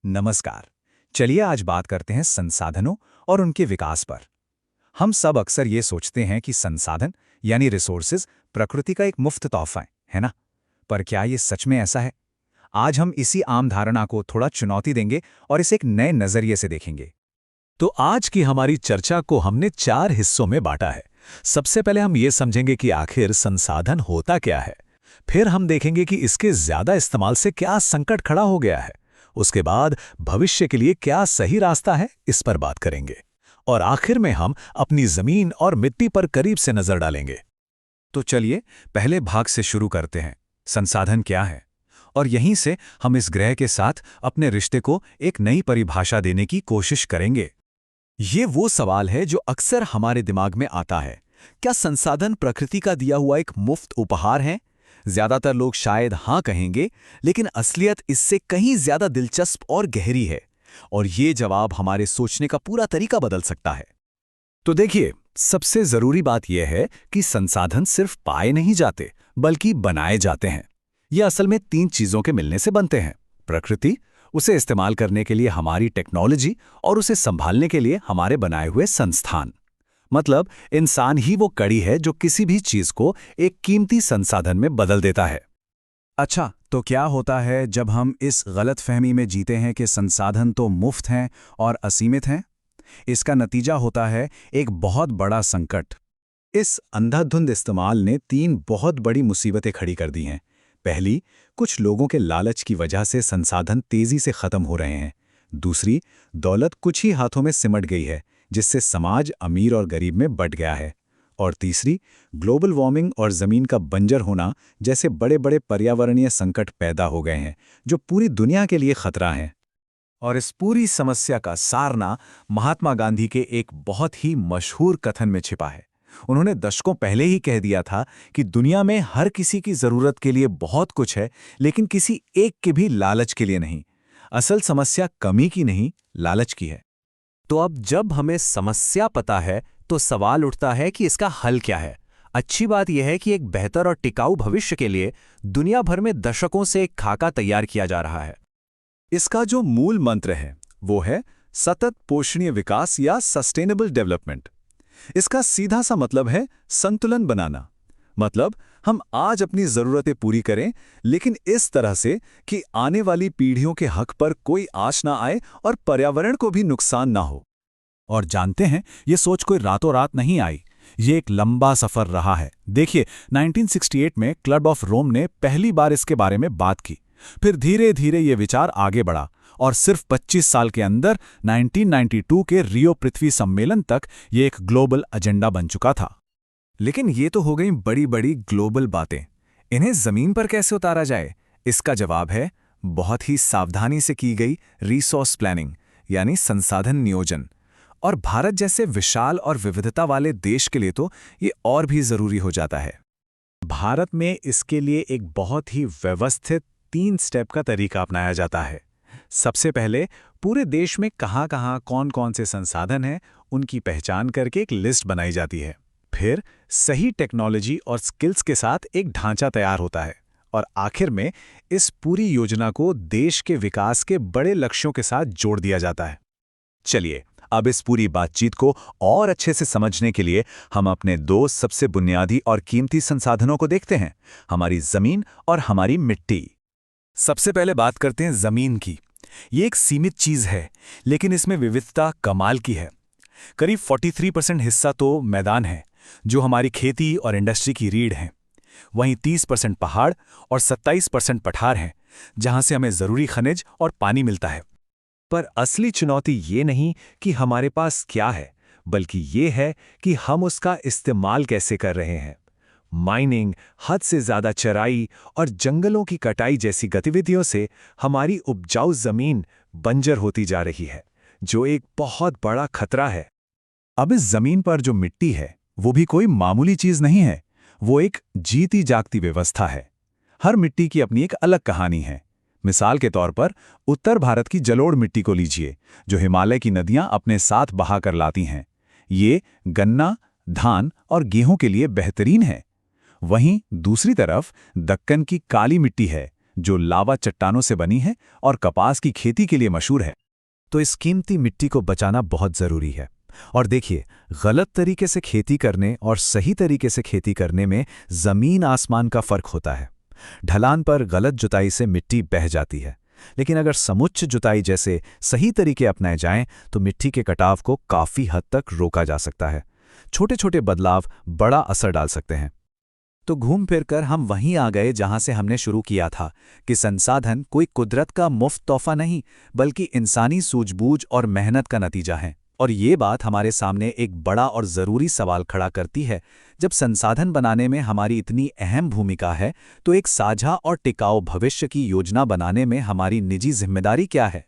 नमस्कार। चलिए आज बात करते हैं संसाधनों और उनके विकास पर। हम सब अक्सर ये सोचते हैं कि संसाधन यानी रिसोर्सेज प्रकृति का एक मुफ्त तोहफा है ना? पर क्या ये सच में ऐसा है? आज हम इसी आम धारणा को थोड़ा चुनौती देंगे और इसे एक नए नजरिए से देखेंगे। तो आज की हमारी चर्चा को हमने 4 हिस्सों में बांटा है। सबसे पहले हम ये समझेंगे कि आखिर संसाधन होता क्या है। फिर हम देखेंगे कि इसके ज्यादा इस्तेमाल से क्या संकट खड़ा हो गया है। उसके बाद भविष्य के लिए क्या सही रास्ता है, इस पर बात करेंगे। और आखिर में हम अपनी जमीन और मिट्टी पर करीब से नजर डालेंगे। तो चलिए पहले भाग से शुरू करते हैं। संसाधन क्या है? और यहीं से हम इस ग्रह के साथ अपने रिश्ते को एक नई परिभाषा देने की कोशिश करेंगे। ये वो सवाल है जो अक्सर हमारे दिमाग में आता है। क्या संसाधन प्रकृति का दिया हुआ एक मुफ्त उपहार है? ज्यादातर लोग शायद हाँ कहेंगे, लेकिन असलियत इससे कहीं ज्यादा दिलचस्प और गहरी है। और ये जवाब हमारे सोचने का पूरा तरीका बदल सकता है। तो देखिए, सबसे जरूरी बात यह है कि संसाधन सिर्फ पाए नहीं जाते, बल्कि बनाए जाते हैं। ये असल में 3 चीजों के मिलने से बनते हैं: प्रकृति, उसे इस्तेमाल करने के लिए हमारी टेक्नोलॉजी, और उसे संभालने के लिए हमारे बनाए हुए संस्थान। मतलब इंसान ही वो कड़ी है जो किसी भी चीज को एक कीमती संसाधन में बदल देता है। अच्छा, तो क्या होता है जब हम इस गलतफहमी में जीते हैं कि संसाधन तो मुफ्त हैं और असीमित हैं? इसका नतीजा होता है एक बहुत बड़ा संकट। इस अंधाधुंध इस्तेमाल ने 3 बहुत बड़ी मुसीबतें खड़ी कर दी हैं। पहली, कुछ लोगों के लालच की वजह से संसाधन तेजी से खत्म हो रहे हैं। दूसरी, दौलत कुछ ही हाथों में सिमट गई है, जिससे समाज अमीर और गरीब में बंट गया है। और तीसरी, ग्लोबल वार्मिंग और जमीन का बंजर होना जैसे बड़े बड़े पर्यावरणीय संकट पैदा हो गए हैं, जो पूरी दुनिया के लिए खतरा हैं। और इस पूरी समस्या का सारना महात्मा गांधी के एक बहुत ही मशहूर कथन में छिपा है। उन्होंने दशकों पहले ही कह दिया था कि दुनिया में हर किसी की जरूरत के लिए बहुत कुछ है, लेकिन किसी एक के भी लालच के लिए नहीं। असल समस्या कमी की नहीं, लालच की है। तो अब जब हमें समस्या पता है, तो सवाल उठता है कि इसका हल क्या है। अच्छी बात यह है कि एक बेहतर और टिकाऊ भविष्य के लिए दुनिया भर में दशकों से एक खाका तैयार किया जा रहा है। इसका जो मूल मंत्र है वो है सतत पोषणीय विकास या सस्टेनेबल डेवलपमेंट। इसका सीधा सा मतलब है संतुलन बनाना। मतलब हम आज अपनी जरूरतें पूरी करें, लेकिन इस तरह से कि आने वाली पीढ़ियों के हक पर कोई आंच ना आए और पर्यावरण को भी नुकसान ना हो। और जानते हैं, ये सोच कोई रातों रात नहीं आई। ये एक लंबा सफर रहा है। देखिए, 1968 में क्लब ऑफ रोम ने पहली बार इसके बारे में बात की। फिर धीरे धीरे ये विचार आगे बढ़ा और सिर्फ 25 साल के अंदर 1992 के रियो पृथ्वी सम्मेलन तक ये एक ग्लोबल एजेंडा बन चुका था। लेकिन ये तो हो गई बड़ी बड़ी ग्लोबल बातें। इन्हें जमीन पर कैसे उतारा जाए? इसका जवाब है बहुत ही सावधानी से की गई रिसोर्स प्लानिंग, यानी संसाधन नियोजन। और भारत जैसे विशाल और विविधता वाले देश के लिए तो ये और भी जरूरी हो जाता है। भारत में इसके लिए एक बहुत ही व्यवस्थित 3 स्टेप का तरीका अपनाया जाता है। सबसे पहले पूरे देश में कहाँ-कहाँ कौन-कौन से संसाधन हैं, उनकी पहचान करके एक लिस्ट बनाई जाती है। फिर सही टेक्नोलॉजी और स्किल्स के साथ एक ढांचा तैयार होता है। और आखिर में इस पूरी योजना को देश के विकास के बड़े लक्ष्यों के साथ जोड़ दिया जाता है। चलिए, अब इस पूरी बातचीत को और अच्छे से समझने के लिए हम अपने 2 सबसे बुनियादी और कीमती संसाधनों को देखते हैं, हमारी जमीन और हमारी मिट्टी। सबसे पहले बात करते हैं जमीन की। ये एक सीमित चीज है, लेकिन इसमें विविधता कमाल की है। करीब 43% हिस्सा तो मैदान है, जो हमारी खेती और इंडस्ट्री की रीढ़ है। वहीं 30% पहाड़ और 27% पठार हैं, जहां से हमें जरूरी खनिज और पानी मिलता है। पर असली चुनौती ये नहीं कि हमारे पास क्या है, बल्कि ये है कि हम उसका इस्तेमाल कैसे कर रहे हैं। माइनिंग, हद से ज्यादा चराई और जंगलों की कटाई जैसी गतिविधियों से हमारी उपजाऊ जमीन बंजर होती जा रही है, जो एक बहुत बड़ा खतरा है। अब इस जमीन पर जो मिट्टी है, वो भी कोई मामूली चीज नहीं है। वो एक जीती जागती व्यवस्था है। हर मिट्टी की अपनी एक अलग कहानी है। मिसाल के तौर पर उत्तर भारत की जलोढ़ मिट्टी को लीजिए, जो हिमालय की नदियां अपने साथ बहा कर लाती हैं। ये गन्ना, धान और गेहूं के लिए बेहतरीन है। वहीं दूसरी तरफ दक्कन की काली मिट्टी है, जो लावा चट्टानों से बनी है और कपास की खेती के लिए मशहूर है। तो इस कीमती मिट्टी को बचाना बहुत ज़रूरी है। और देखिए, गलत तरीके से खेती करने और सही तरीके से खेती करने में ज़मीन आसमान का फ़र्क होता है। ढलान पर गलत जुताई से मिट्टी बह जाती है, लेकिन अगर समुच्च जुताई जैसे सही तरीके अपनाए जाएं तो मिट्टी के कटाव को काफ़ी हद तक रोका जा सकता है। छोटे छोटे बदलाव बड़ा असर डाल सकते हैं। तो घूम फिर कर हम वहीं आ गए जहां से हमने शुरू किया था कि संसाधन कोई कुदरत का मुफ्त तोहफा नहीं, बल्कि इंसानी सूझबूझ और मेहनत का नतीजा है। और ये बात हमारे सामने एक बड़ा और ज़रूरी सवाल खड़ा करती है। जब संसाधन बनाने में हमारी इतनी अहम भूमिका है, तो एक साझा और टिकाऊ भविष्य की योजना बनाने में हमारी निजी जिम्मेदारी क्या है?